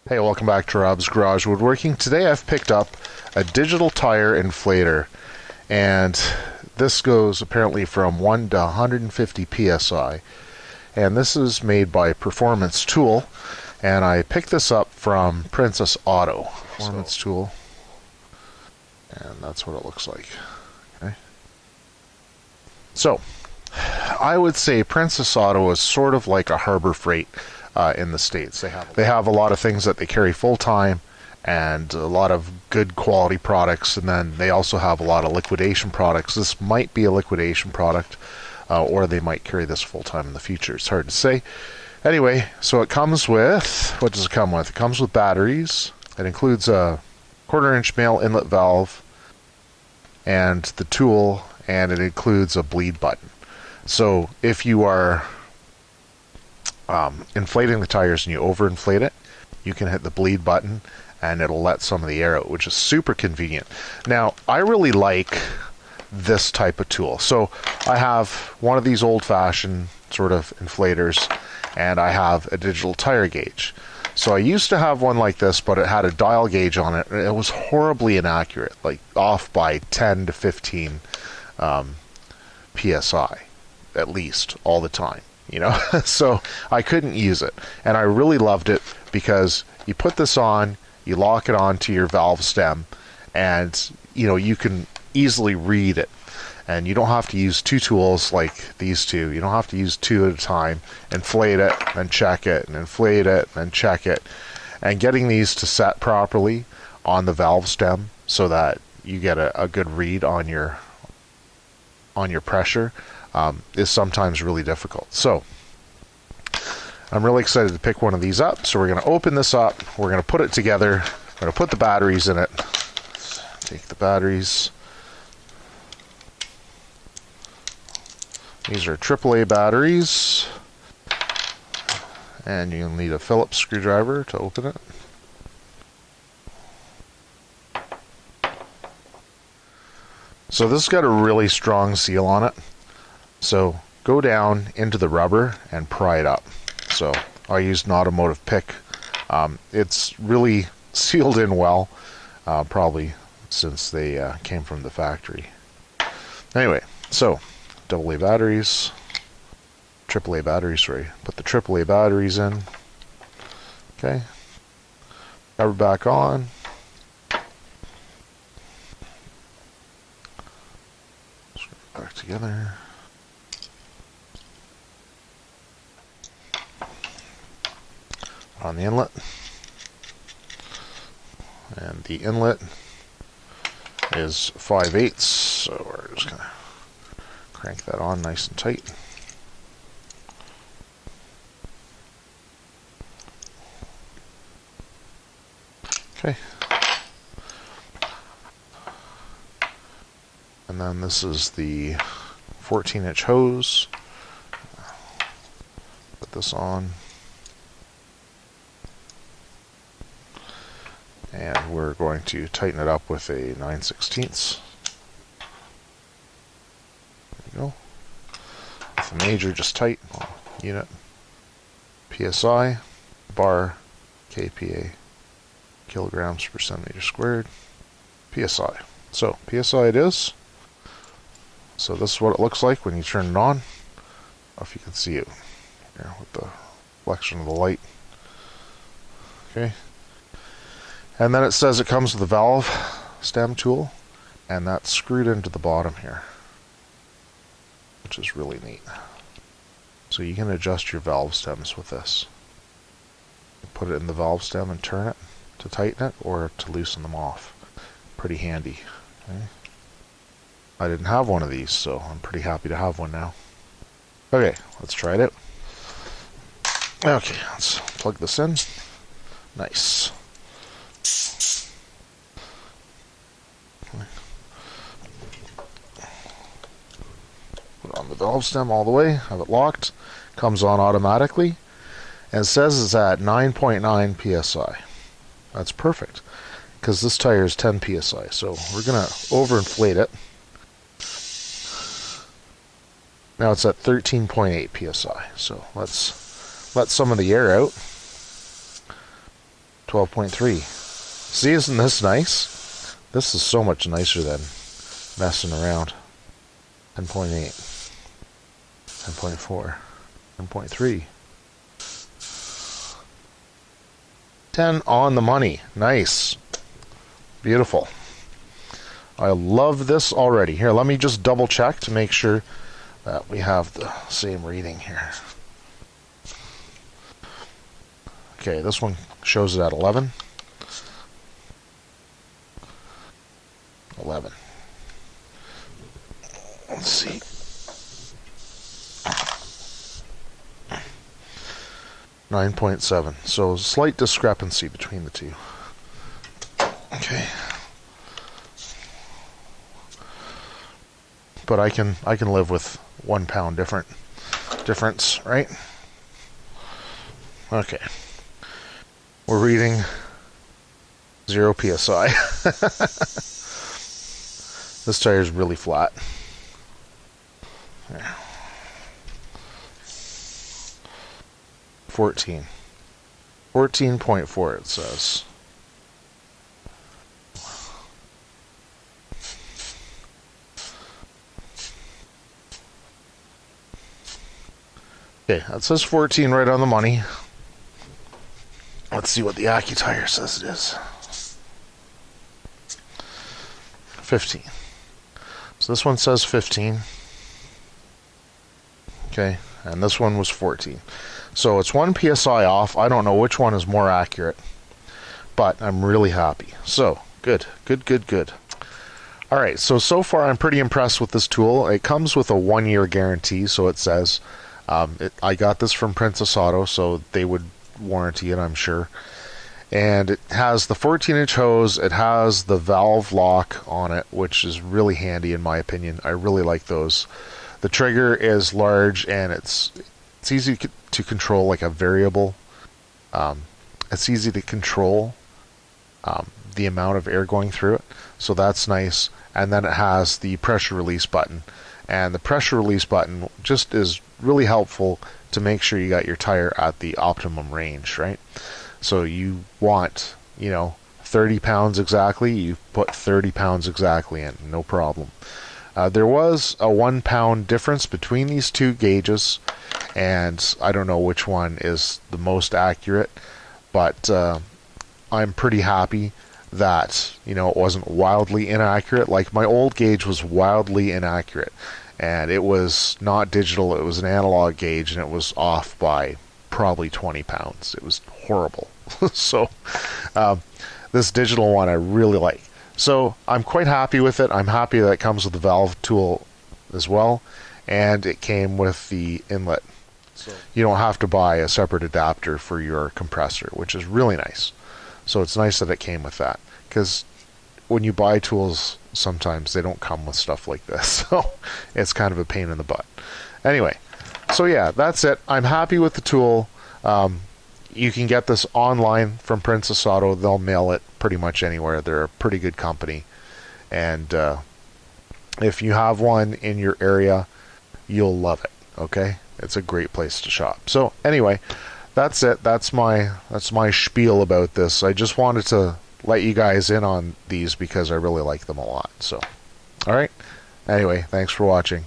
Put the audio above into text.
Hey, welcome back to Rob's Garage Woodworking. Today I've picked up a digital tire inflator, and this goes apparently from 1 to 150 psi. And this is made by Performance Tool, and I picked this up from Princess Auto. Performance Tool, and that's what it looks like. Okay. So, I would say Princess Auto is sort of like a Harbor Freight in the States. They have a lot of things that they carry full time and a lot of good quality products, and then they also have a lot of liquidation products. This might be a liquidation product, or they might carry this full time in the future. It's hard to say. Anyway, so it comes with, what does it come with? It comes with batteries. It includes a 1/4-inch male inlet valve and the tool, and it includes a bleed button. So if you are inflating the tires and you overinflate it, you can hit the bleed button and it'll let some of the air out, which is super convenient. Now, I really like this type of tool. So I have one of these old-fashioned sort of inflators, and I have a digital tire gauge. So I used to have one like this, but it had a dial gauge on it, and it was horribly inaccurate, like off by 10 to 15 psi at least all the time. So I couldn't use it, and I really loved it because you put this on, you lock it onto your valve stem, and you can easily read it, and you don't have to use two tools like these two. You don't have to use two at a time, inflate it and check it, and inflate it and check it, and getting these to set properly on the valve stem so that you get a good read on your pressure is sometimes really difficult. So I'm really excited to pick one of these up. So we're going to open this up, we're going to put it together, we're going to put the batteries in it. Take the batteries. These are AAA batteries, and you'll need a Phillips screwdriver to open it. So this has got a really strong seal on it. So go down into the rubber and pry it up. So I used an automotive pick. It's really sealed in well, probably since they came from the factory. Anyway, so AA batteries, AAA batteries, sorry. Put the AAA batteries in. Okay. Cover back on. Screw it back together. On the inlet, and the inlet is 5/8, so we're just gonna crank that on nice and tight. Okay, and then this is the 14-inch hose. Put this on. And we're going to tighten it up with a 9/16. There we go. With the major just tight. Unit, PSI, bar, kPa, kilograms per centimeter squared, PSI. So PSI it is. So this is what it looks like when you turn it on. I don't know if you can see it here with the reflection of the light. Okay. And then it says it comes with a valve stem tool, and that's screwed into the bottom here, which is really neat. So you can adjust your valve stems with this. Put it in the valve stem and turn it to tighten it or to loosen them off. Pretty handy. Okay. I didn't have one of these, so I'm pretty happy to have one now. Okay, let's try it out. Okay, let's plug this in. Nice. Put it on the valve stem all the way, have it locked, comes on automatically, and it says it's at 9.9 psi. That's perfect, because this tire is 10 psi, so we're going to overinflate it. Now it's at 13.8 psi, so let's let some of the air out. 12.3. See, isn't this nice? This is so much nicer than messing around. 10.8. 10.4. 10.3. 10 on the money. Nice. Beautiful. I love this already. Here, let me just double check to make sure that we have the same reading here. Okay, this one shows it at 11. 11. Let's see. $9.7. So slight discrepancy between the two. Okay. But I can live with 1 pound difference, right? Okay. We're reading 0 psi. This tire is really flat. Yeah. 14. 14.4 it says. Okay, that says 14 right on the money. Let's see what the AccuTire says it is. 15. So this one says 15. Okay, and this one was 14. So it's 1 psi off. I don't know which one is more accurate, but I'm really happy. So, good. Alright, so far I'm pretty impressed with this tool. It comes with a 1-year guarantee, so it says. I got this from Princess Auto, so they would warranty it, I'm sure. And it has the 14-inch hose. It has the valve lock on it, which is really handy in my opinion. I really like those. The trigger is large, and it's easy to control, like a variable. It's easy to control the amount of air going through it, so that's nice. And then it has the pressure release button, and the pressure release button just is really helpful to make sure you got your tire at the optimum range, right? So you want, 30 pounds exactly, you put 30 pounds exactly in, no problem. There was a 1 pound difference between these two gauges, and I don't know which one is the most accurate, but I'm pretty happy that, it wasn't wildly inaccurate. Like my old gauge was wildly inaccurate, and it was not digital, it was an analog gauge, and it was off by probably 20 pounds. It was horrible. So this digital one I really like. So I'm quite happy with it. I'm happy that it comes with the valve tool as well, and it came with the inlet. So you don't have to buy a separate adapter for your compressor, which is really nice. So it's nice that it came with that, because when you buy tools, sometimes they don't come with stuff like this. So it's kind of a pain in the butt. Anyway, so yeah, that's it. I'm happy with the tool. You can get this online from Princess Auto. They'll mail it pretty much anywhere. They're a pretty good company. And if you have one in your area, you'll love it. Okay? It's a great place to shop. So anyway, that's it. That's my spiel about this. I just wanted to let you guys in on these because I really like them a lot. So, all right. Anyway, thanks for watching.